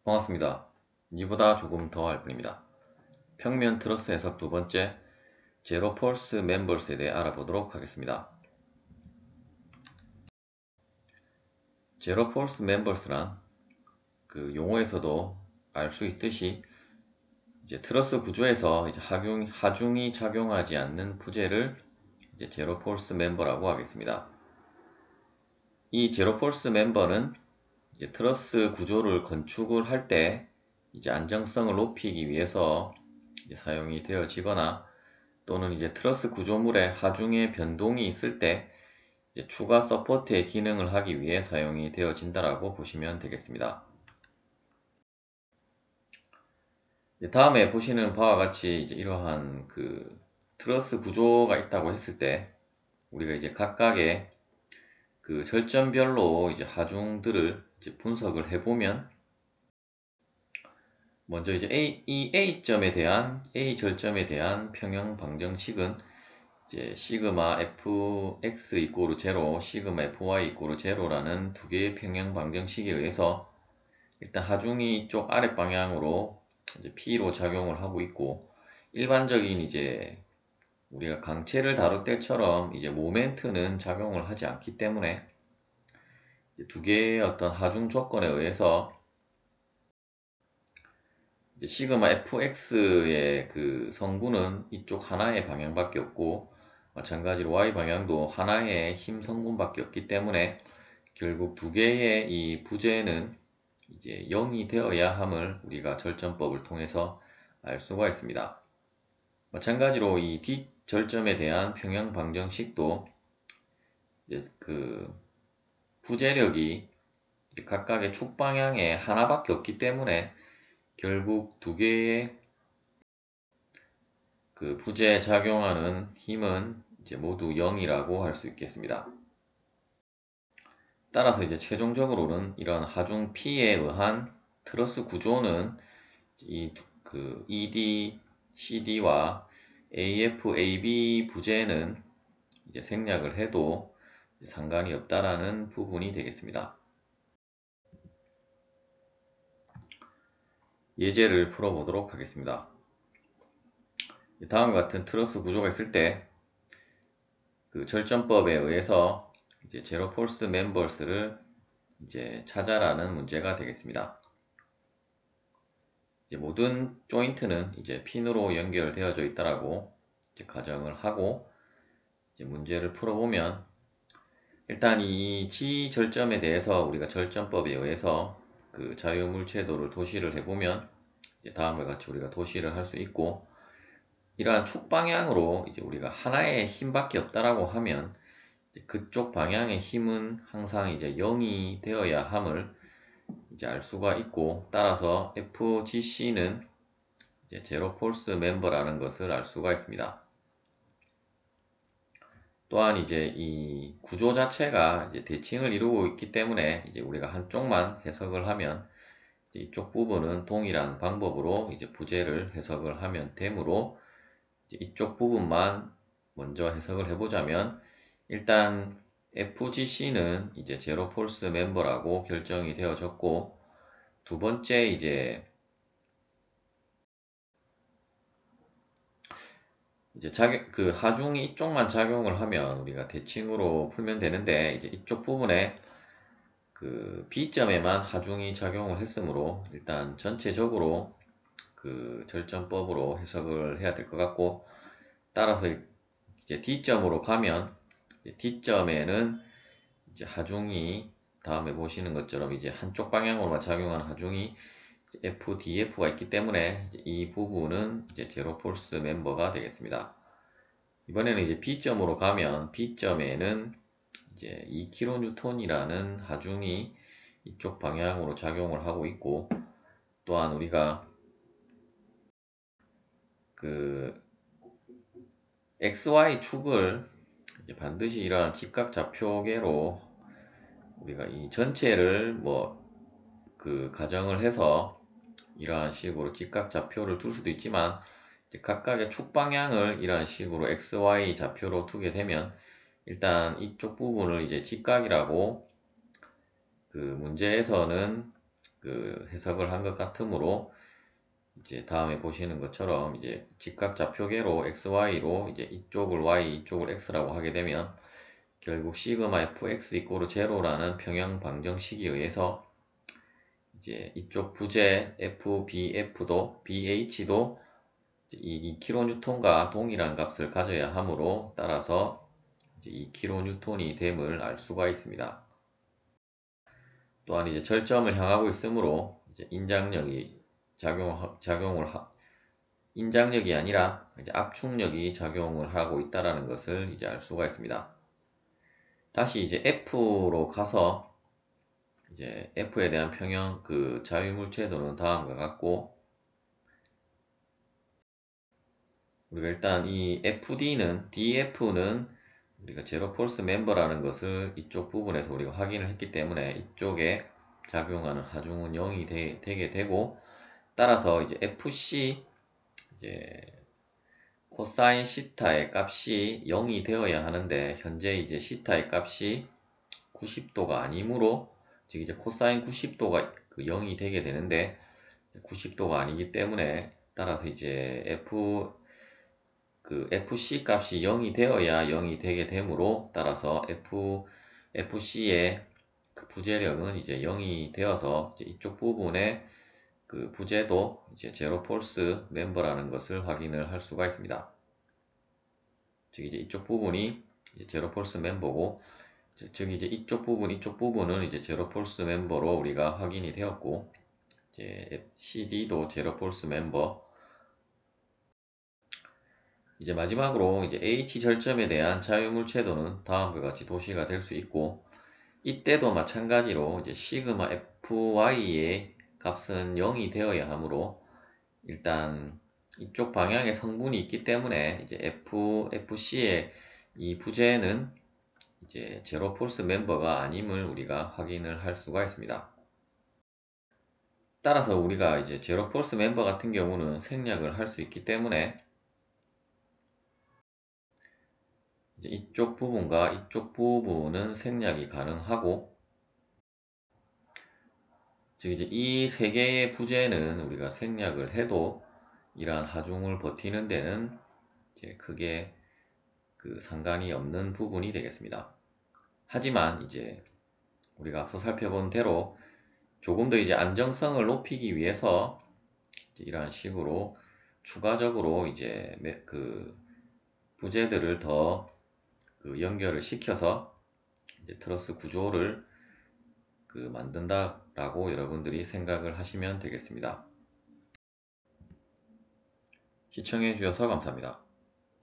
반갑습니다. 이보다 조금 더 할 뿐입니다. 평면 트러스 해석 두 번째, 제로 폴스 멤버스에 대해 알아보도록 하겠습니다. 제로 폴스 멤버스란 그 용어에서도 알 수 있듯이 이제 트러스 구조에서 이제 하중이 작용하지 않는 부재를 이제 제로 폴스 멤버라고 하겠습니다. 이 제로 폴스 멤버는 이제 트러스 구조를 건축을 할 때 이제 안정성을 높이기 위해서 이제 사용이 되어지거나 또는 이제 트러스 구조물에 하중의 변동이 있을 때 이제 추가 서포트의 기능을 하기 위해 사용이 되어진다라고 보시면 되겠습니다. 다음에 보시는 바와 같이 이제 이러한 그 트러스 구조가 있다고 했을 때 우리가 이제 각각의 그 절점별로 이제 하중들을 이제 분석을 해보면 먼저 이제 이 A 절점에 대한 평형 방정식은 이제 시그마 fx 이꼬르 0, 시그마 fy 이꼬르 0라는 두 개의 평형 방정식에 의해서 일단 하중이 이쪽 아랫 방향으로 이제 P로 작용을 하고 있고, 일반적인 이제 우리가 강체를 다룰 때처럼 이제 모멘트는 작용을 하지 않기 때문에 두 개의 어떤 하중 조건에 의해서 이제 시그마 fx의 그 성분은 이쪽 하나의 방향밖에 없고, 마찬가지로 y 방향도 하나의 힘 성분밖에 없기 때문에 결국 두 개의 이 부재는 이제 0이 되어야 함을 우리가 절점법을 통해서 알 수가 있습니다. 마찬가지로 이 뒷절점에 대한 평형 방정식도 이제 그 부재력이 각각의 축 방향에 하나밖에 없기 때문에 결국 두 개의 그 부재에 작용하는 힘은 이제 모두 0이라고 할 수 있겠습니다. 따라서 이제 최종적으로는 이런 하중 P에 의한 트러스 구조는 이 그 ED, CD와 AF, AB 부재는 이제 생략을 해도 상관이 없다라는 부분이 되겠습니다. 예제를 풀어보도록 하겠습니다. 다음과 같은 트러스 구조가 있을 때 그 절점법에 의해서 이제 제로 폴스 멤버스를 이제 찾아라는 문제가 되겠습니다. 이제 모든 조인트는 이제 핀으로 연결되어져 있다라고 이제 가정을 하고 이제 문제를 풀어보면, 일단 이 G 절점에 대해서 우리가 절점법에 의해서 그 자유물체도를 도시를 해보면 이제 다음과 같이 우리가 도시를 할 수 있고, 이러한 축 방향으로 이제 우리가 하나의 힘밖에 없다라고 하면 그쪽 방향의 힘은 항상 이제 0이 되어야 함을 이제 알 수가 있고, 따라서 FGC는 이제 제로 폴스 멤버라는 것을 알 수가 있습니다. 또한 이제 이 구조 자체가 이제 대칭을 이루고 있기 때문에 이제 우리가 한쪽만 해석을 하면 이쪽 부분은 동일한 방법으로 이제 부재를 해석을 하면 되므로 이쪽 부분만 먼저 해석을 해보자면, 일단 FGC는 이제 제로 폴스 멤버라고 결정이 되어졌고, 두 번째 이제 그 하중이 이쪽만 작용을 하면 우리가 대칭으로 풀면 되는데, 이제 이쪽 부분에 그 B점에만 하중이 작용을 했으므로 일단 전체적으로 그 절점법으로 해석을 해야 될 것 같고, 따라서 이제 D점으로 가면 D점에는 이제 하중이 다음에 보시는 것처럼 이제 한쪽 방향으로만 작용하는 하중이 FDF가 있기 때문에 이 부분은 이제 제로 폴스 멤버가 되겠습니다. 이번에는 이제 B점으로 가면 B점에는 이제 2kN이라는 하중이 이쪽 방향으로 작용을 하고 있고, 또한 우리가 그 XY 축을 반드시 이러한 직각좌표계로 우리가 이 전체를 뭐 그 가정을 해서 이러한 식으로 직각좌표를 둘 수도 있지만, 각각의 축 방향을 이러한 식으로 XY 좌표로 두게 되면 일단 이쪽 부분을 이제 직각이라고 그 문제에서는 그 해석을 한 것 같으므로 이제 다음에 보시는 것처럼 이제 직각좌표계로 XY로 이제 이쪽을 Y, 이쪽을 X라고 하게 되면 결국 시그마 fx 이꼬르 제로라는 평형 방정식에 의해서 이제 이쪽 부재 FBF도 BH도 이 2kN과 동일한 값을 가져야 하므로 따라서 이제 2kN 됨을 알 수가 있습니다. 또한 이제 절점을 향하고 있으므로 이제 인장력이 인장력이 아니라 이제 압축력이 작용을 하고 있다라는 것을 이제 알 수가 있습니다. 다시 이제 F로 가서 이제 F에 대한 평형 그 자유물체도는 다음과 같고, 우리가 일단 이 DF는 우리가 제로 폴스 멤버라는 것을 이쪽 부분에서 우리가 확인을 했기 때문에 이쪽에 작용하는 하중은 0이 되게 되고, 따라서 이제 FC 이제 코사인 시타의 값이 0이 되어야 하는데 현재 이제 시타의 값이 90도가 아니므로, 즉 이제 코사인 90도가 0이 되게 되는데 90도가 아니기 때문에, 따라서 이제 FC 값이 0이 되어야 0이 되게 되므로, 따라서 FC의 그 부재력은 이제 0이 되어서 이제 이쪽 부분에 그 부재도 이제 제로 폴스 멤버라는 것을 확인을 할 수가 있습니다. 즉 이제 이쪽 부분이 이제 제로 폴스 멤버고, 즉 이제 이쪽 부분은 이제 제로 폴스 멤버로 우리가 확인이 되었고, 이제 CD도 제로 폴스 멤버. 이제 마지막으로 이제 H 절점에 대한 자유물체도는 다음과 같이 도시가 될 수 있고, 이때도 마찬가지로 이제 시그마 FY의 값은 0이 되어야 하므로, 일단 이쪽 방향의 성분이 있기 때문에 이제 FC의 이 부재는 이제 제로 폴스 멤버가 아님을 우리가 확인을 할 수가 있습니다. 따라서 우리가 이제 제로 폴스 멤버 같은 경우는 생략을 할 수 있기 때문에 이제 이쪽 부분과 이쪽 부분은 생략이 가능하고, 즉 이제 이 세 개의 부재는 우리가 생략을 해도 이러한 하중을 버티는 데는 이제 크게 그 상관이 없는 부분이 되겠습니다. 하지만 이제 우리가 앞서 살펴본 대로 조금 더 이제 안정성을 높이기 위해서 이러한 식으로 추가적으로 이제 그 부재들을 더 그 연결을 시켜서 이제 트러스 구조를 그 만든다라고 여러분들이 생각을 하시면 되겠습니다. 시청해 주셔서 감사합니다.